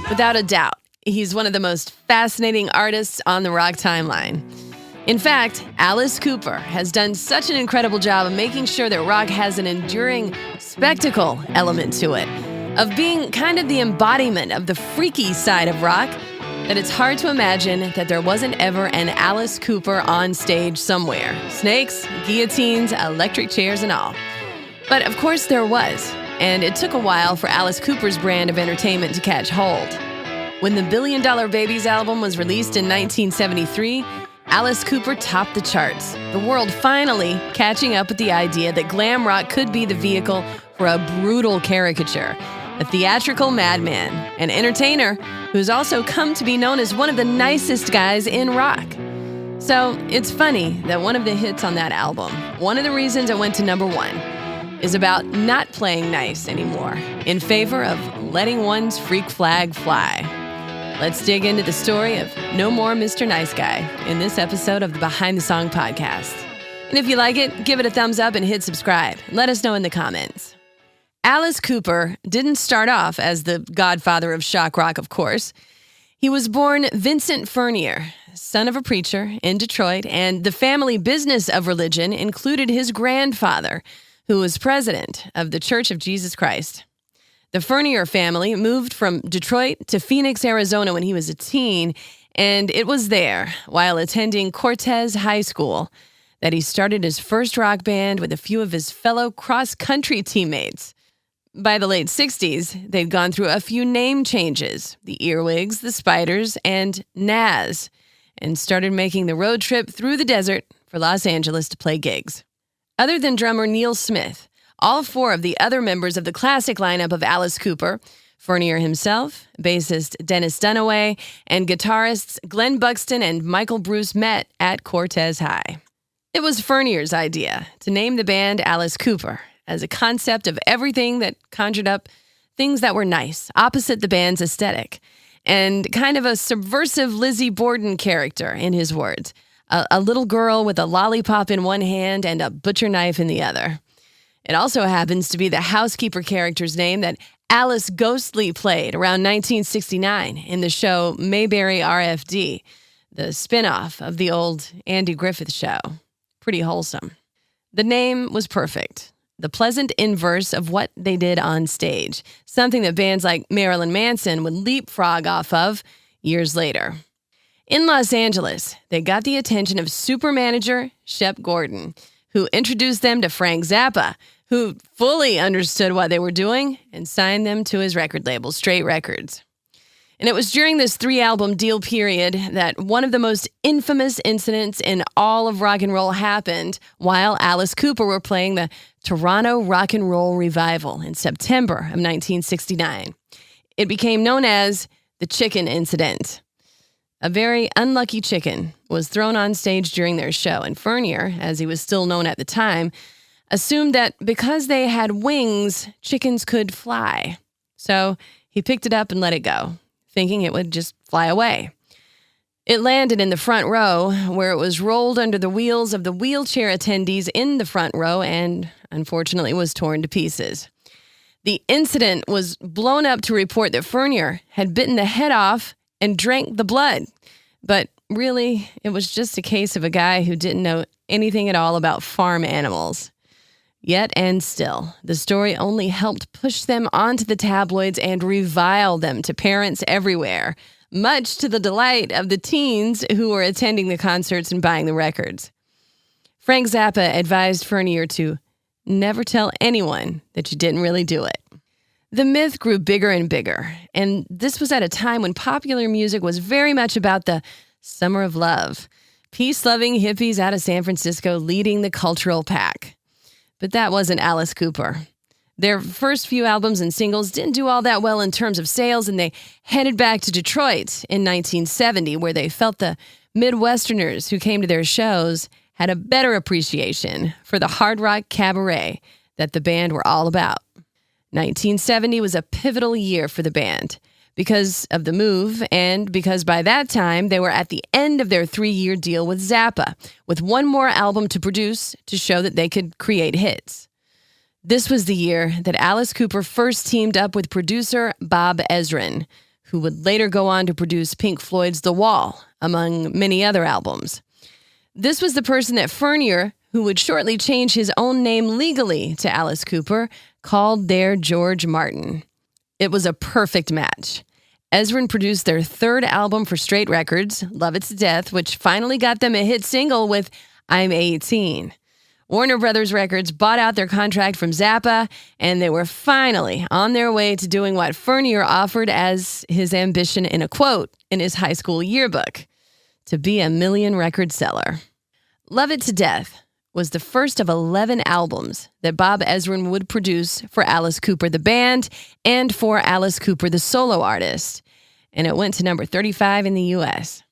Without a doubt, he's one of the most fascinating artists on the rock timeline. In fact, Alice Cooper has done such an incredible job of making sure that rock has an enduring spectacle element to it, of being kind of the embodiment of the freaky side of rock, that it's hard to imagine that there wasn't ever an Alice Cooper on stage somewhere. Snakes, guillotines, electric chairs, and all. But of course there was, and it took a while for Alice Cooper's brand of entertainment to catch hold. When the $1 Billion Babies album was released in 1973, Alice Cooper topped the charts, the world finally catching up with the idea that glam rock could be the vehicle for a brutal caricature, a theatrical madman, an entertainer who's also come to be known as one of the nicest guys in rock. So it's funny that one of the hits on that album, one of the reasons it went to #1, is about not playing nice anymore in favor of letting one's freak flag fly. Let's dig into the story of No More Mr. Nice Guy in this episode of the Behind the Song podcast. And if you like it, give it a thumbs up and hit subscribe. Let us know in the comments. Alice Cooper didn't start off as the godfather of shock rock, of course. He was born Vincent Furnier, son of a preacher in Detroit, and the family business of religion included his grandfather, who was president of the Church of Jesus Christ. The Furnier family moved from Detroit to Phoenix, Arizona when he was a teen, and it was there, while attending Cortez High School, that he started his first rock band with a few of his fellow cross-country teammates. By the late 60s, they'd gone through a few name changes, the Earwigs, the Spiders, and Naz, and started making the road trip through the desert for Los Angeles to play gigs. Other than drummer Neil Smith, all four of the other members of the classic lineup of Alice Cooper, Furnier himself, bassist Dennis Dunaway, and guitarists Glenn Buxton and Michael Bruce met at Cortez High. It was Furnier's idea to name the band Alice Cooper, as a concept of everything that conjured up things that were nice, opposite the band's aesthetic, and kind of a subversive Lizzie Borden character, in his words, a little girl with a lollipop in one hand and a butcher knife in the other. It also happens to be the housekeeper character's name that Alice Ghostly played around 1969 in the show Mayberry RFD, the spin-off of the old Andy Griffith show. Pretty wholesome. The name was perfect. The pleasant inverse of what they did on stage, something that bands like Marilyn Manson would leapfrog off of years later. In Los Angeles, they got the attention of super manager Shep Gordon, who introduced them to Frank Zappa, who fully understood what they were doing and signed them to his record label, Straight Records. And it was during this 3-album deal period that one of the most infamous incidents in all of rock and roll happened while Alice Cooper were playing the Toronto Rock and Roll Revival in September of 1969. It became known as the Chicken Incident. A very unlucky chicken was thrown on stage during their show, and Furnier, as he was still known at the time, assumed that because they had wings, chickens could fly. So he picked it up and let it go, thinking it would just fly away. It landed in the front row, where it was rolled under the wheels of the wheelchair attendees in the front row and, unfortunately, was torn to pieces. The incident was blown up to report that Furnier had bitten the head off and drank the blood. But really, it was just a case of a guy who didn't know anything at all about farm animals. Yet and still, the story only helped push them onto the tabloids and revile them to parents everywhere, much to the delight of the teens who were attending the concerts and buying the records. Frank Zappa advised Furnier to never tell anyone that you didn't really do it. The myth grew bigger and bigger, and this was at a time when popular music was very much about the summer of love, peace-loving hippies out of San Francisco leading the cultural pack. But that wasn't Alice Cooper. Their first few albums and singles didn't do all that well in terms of sales, and they headed back to Detroit in 1970, where they felt the Midwesterners who came to their shows had a better appreciation for the hard rock cabaret that the band were all about. 1970 was a pivotal year for the band because of the move and because by that time they were at the end of their 3-year deal with Zappa, with one more album to produce to show that they could create hits. This was the year that Alice Cooper first teamed up with producer Bob Ezrin, who would later go on to produce Pink Floyd's The Wall, among many other albums. This was the person that Fournier, who would shortly change his own name legally to Alice Cooper, called their George Martin. It was a perfect match. Ezen produced their third album for Straight Records, Love It to Death, which finally got them a hit single with I'm 18. Warner Brothers Records bought out their contract from Zappa, and they were finally on their way to doing what Fournier offered as his ambition in a quote in his high school yearbook, to be a million-record seller. Love It to Death was the first of 11 albums that Bob Ezrin would produce for Alice Cooper the band and for Alice Cooper the solo artist, and it went to number 35 in the U.S.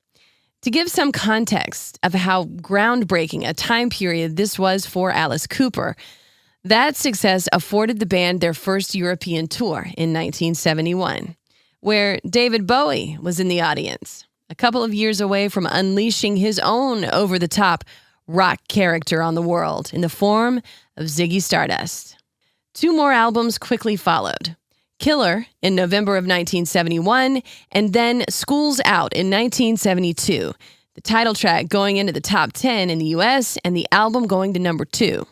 To give some context of how groundbreaking a time period this was for Alice Cooper, that success afforded the band their first European tour in 1971, where David Bowie was in the audience, a couple of years away from unleashing his own over-the-top rock character on the world in the form of Ziggy Stardust. Two more albums quickly followed. Killer in November of 1971, and then School's Out in 1972, the title track going into the top 10 in the US and the album going to number 2.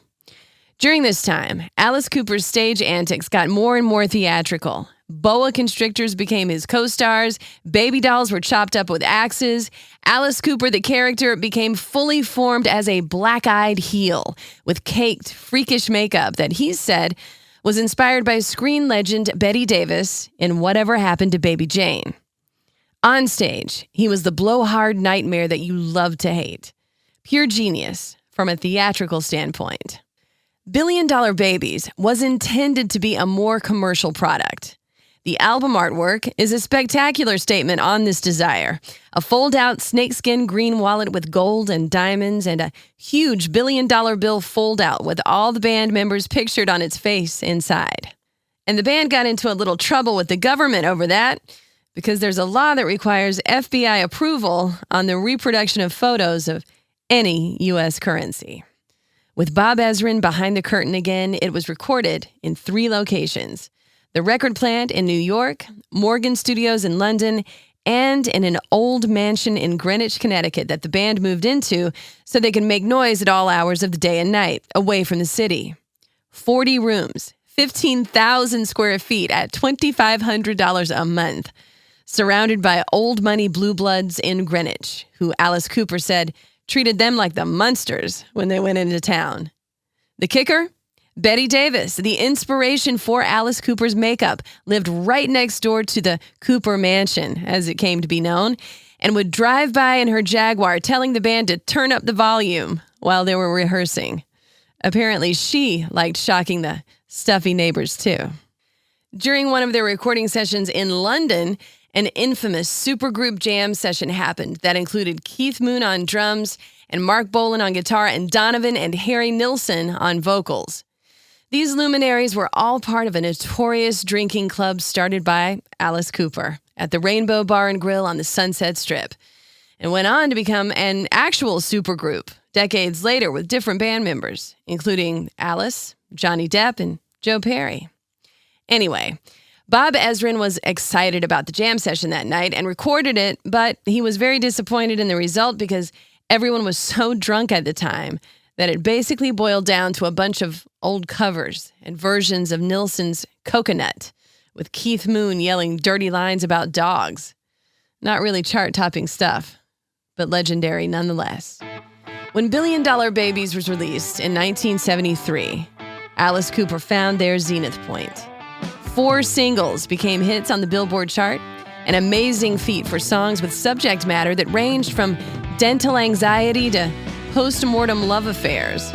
During this time, Alice Cooper's stage antics got more and more theatrical. Boa constrictors became his co-stars, baby dolls were chopped up with axes, Alice Cooper, the character, became fully formed as a black-eyed heel with caked, freakish makeup that he said was inspired by screen legend Bette Davis in Whatever Happened to Baby Jane. On stage, he was the blowhard nightmare that you love to hate. Pure genius from a theatrical standpoint. Billion Dollar Babies was intended to be a more commercial product. The album artwork is a spectacular statement on this desire. A fold-out snakeskin green wallet with gold and diamonds and a huge billion-dollar bill fold-out with all the band members pictured on its face inside. And the band got into a little trouble with the government over that because there's a law that requires FBI approval on the reproduction of photos of any U.S. currency. With Bob Ezrin behind the curtain again, it was recorded in 3 locations: the record plant in New York, Morgan Studios in London, and in an old mansion in Greenwich, Connecticut that the band moved into so they could make noise at all hours of the day and night, away from the city. 40 rooms, 15,000 square feet at $2,500 a month, surrounded by old money blue bloods in Greenwich, who Alice Cooper said treated them like the Munsters when they went into town. The kicker? Bette Davis, the inspiration for Alice Cooper's makeup, lived right next door to the Cooper Mansion, as it came to be known, and would drive by in her Jaguar telling the band to turn up the volume while they were rehearsing. Apparently, she liked shocking the stuffy neighbors, too. During one of their recording sessions in London, an infamous supergroup jam session happened that included Keith Moon on drums and Mark Bolan on guitar and Donovan and Harry Nilsson on vocals. These luminaries were all part of a notorious drinking club started by Alice Cooper at the Rainbow Bar and Grill on the Sunset Strip, and went on to become an actual supergroup decades later with different band members, including Alice, Johnny Depp, and Joe Perry. Anyway, Bob Ezrin was excited about the jam session that night and recorded it, but he was very disappointed in the result because everyone was so drunk at the time that it basically boiled down to a bunch of old covers and versions of Nilsson's Coconut, with Keith Moon yelling dirty lines about dogs. Not really chart-topping stuff, but legendary nonetheless. When Billion Dollar Babies was released in 1973, Alice Cooper found their zenith point. 4 singles became hits on the Billboard chart, an amazing feat for songs with subject matter that ranged from dental anxiety to post-mortem love affairs.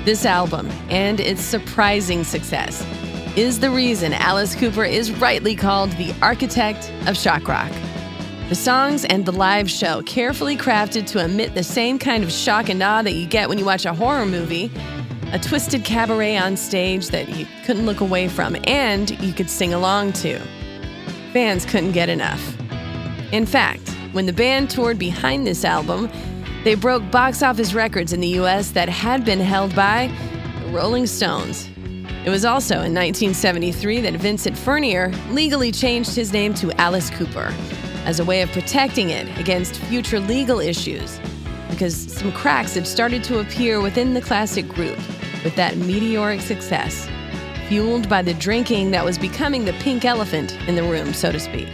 This album, and its surprising success, is the reason Alice Cooper is rightly called the architect of shock rock. The songs and the live show, carefully crafted to emit the same kind of shock and awe that you get when you watch a horror movie, a twisted cabaret on stage that you couldn't look away from and you could sing along to. Fans couldn't get enough. In fact, when the band toured behind this album, they broke box office records in the U.S. that had been held by the Rolling Stones. It was also in 1973 that Vincent Furnier legally changed his name to Alice Cooper as a way of protecting it against future legal issues, because some cracks had started to appear within the classic group with that meteoric success, fueled by the drinking that was becoming the pink elephant in the room, so to speak.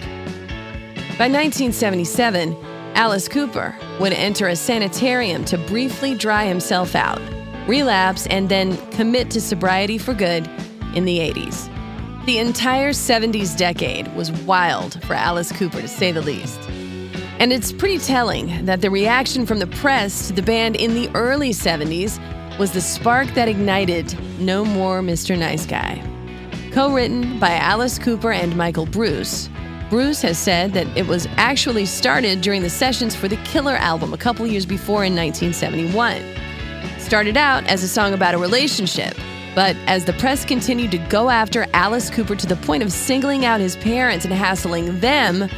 By 1977, Alice Cooper would enter a sanitarium to briefly dry himself out, relapse, and then commit to sobriety for good in the 80s. The entire 70s decade was wild for Alice Cooper, to say the least. And it's pretty telling that the reaction from the press to the band in the early 70s was the spark that ignited No More Mr. Nice Guy. Co-written by Alice Cooper and Michael Bruce, Bruce has said that it was actually started during the sessions for the Killer album a couple years before in 1971. Started out as a song about a relationship, but as the press continued to go after Alice Cooper to the point of singling out his parents and hassling them,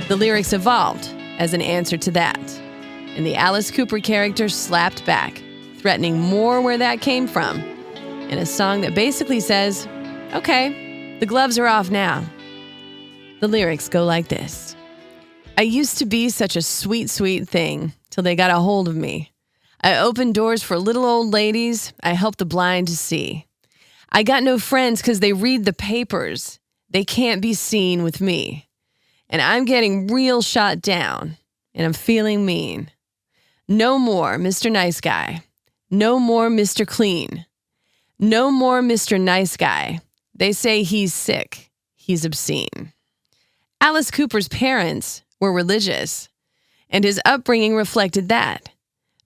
the lyrics evolved as an answer to that. And the Alice Cooper character slapped back, threatening more where that came from, in a song that basically says, "Okay, the gloves are off now." The lyrics go like this. "I used to be such a sweet, sweet thing till they got a hold of me. I opened doors for little old ladies. I helped the blind to see. I got no friends because they read the papers. They can't be seen with me. And I'm getting real shot down, and I'm feeling mean. No more Mr. Nice Guy. No more Mr. Clean. No more Mr. Nice Guy. They say he's sick. He's obscene." Alice Cooper's parents were religious, and his upbringing reflected that.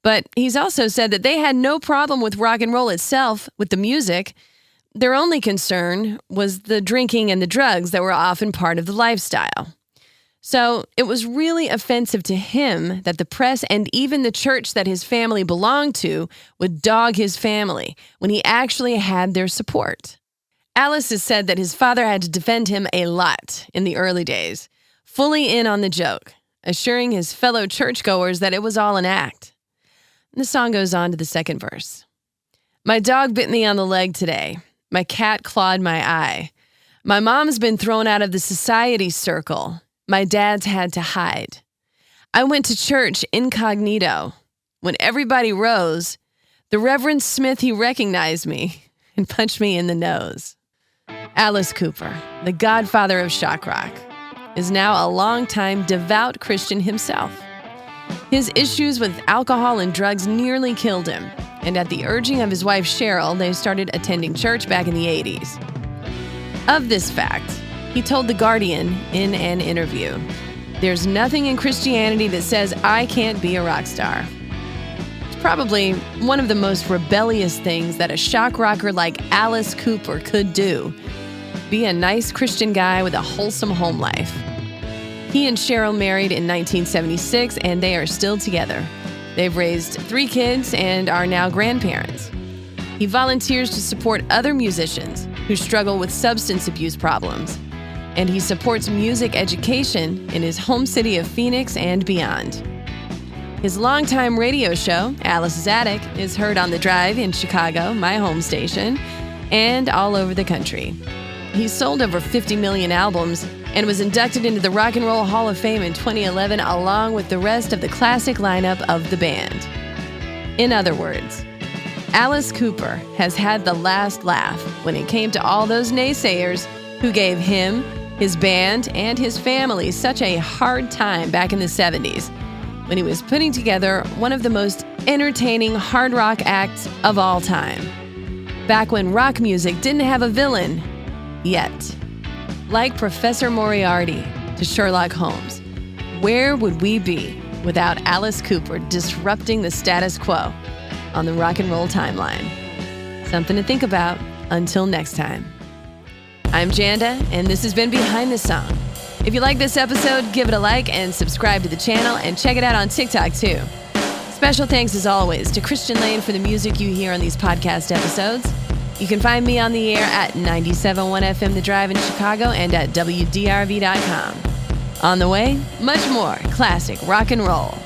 But he's also said that they had no problem with rock and roll itself, with the music. Their only concern was the drinking and the drugs that were often part of the lifestyle. So it was really offensive to him that the press and even the church that his family belonged to would dog his family when he actually had their support. Alice has said that his father had to defend him a lot in the early days, fully in on the joke, assuring his fellow churchgoers that it was all an act. The song goes on to the second verse. "My dog bit me on the leg today. My cat clawed my eye. My mom's been thrown out of the society circle. My dad's had to hide. I went to church incognito. When everybody rose, the Reverend Smith, he recognized me and punched me in the nose." Alice Cooper, the godfather of shock rock, is now a longtime devout Christian himself. His issues with alcohol and drugs nearly killed him, and at the urging of his wife Cheryl, they started attending church back in the 80s. Of this fact, he told The Guardian in an interview, "There's nothing in Christianity that says I can't be a rock star." It's probably one of the most rebellious things that a shock rocker like Alice Cooper could do. Be a nice Christian guy with a wholesome home life. He and Cheryl married in 1976, and they are still together. They've raised 3 kids and are now grandparents. He volunteers to support other musicians who struggle with substance abuse problems, and he supports music education in his home city of Phoenix and beyond. His longtime radio show, Alice's Attic, is heard on The Drive in Chicago, my home station, and all over the country. He's sold over 50 million albums and was inducted into the Rock and Roll Hall of Fame in 2011 along with the rest of the classic lineup of the band. In other words, Alice Cooper has had the last laugh when it came to all those naysayers who gave him, his band, and his family such a hard time back in the 70s when he was putting together one of the most entertaining hard rock acts of all time. Back when rock music didn't have a villain yet. Like Professor Moriarty to Sherlock Holmes, where would we be without Alice Cooper disrupting the status quo on the rock and roll timeline? Something to think about. Until next time. I'm Janda, and this has been Behind the Song. If you like this episode, give it a like and subscribe to the channel, and check it out on TikTok too. Special thanks as always to Christian Lane for the music you hear on these podcast episodes. You can find me on the air at 97.1 FM The Drive in Chicago and at WDRV.com. On the way, much more classic rock and roll.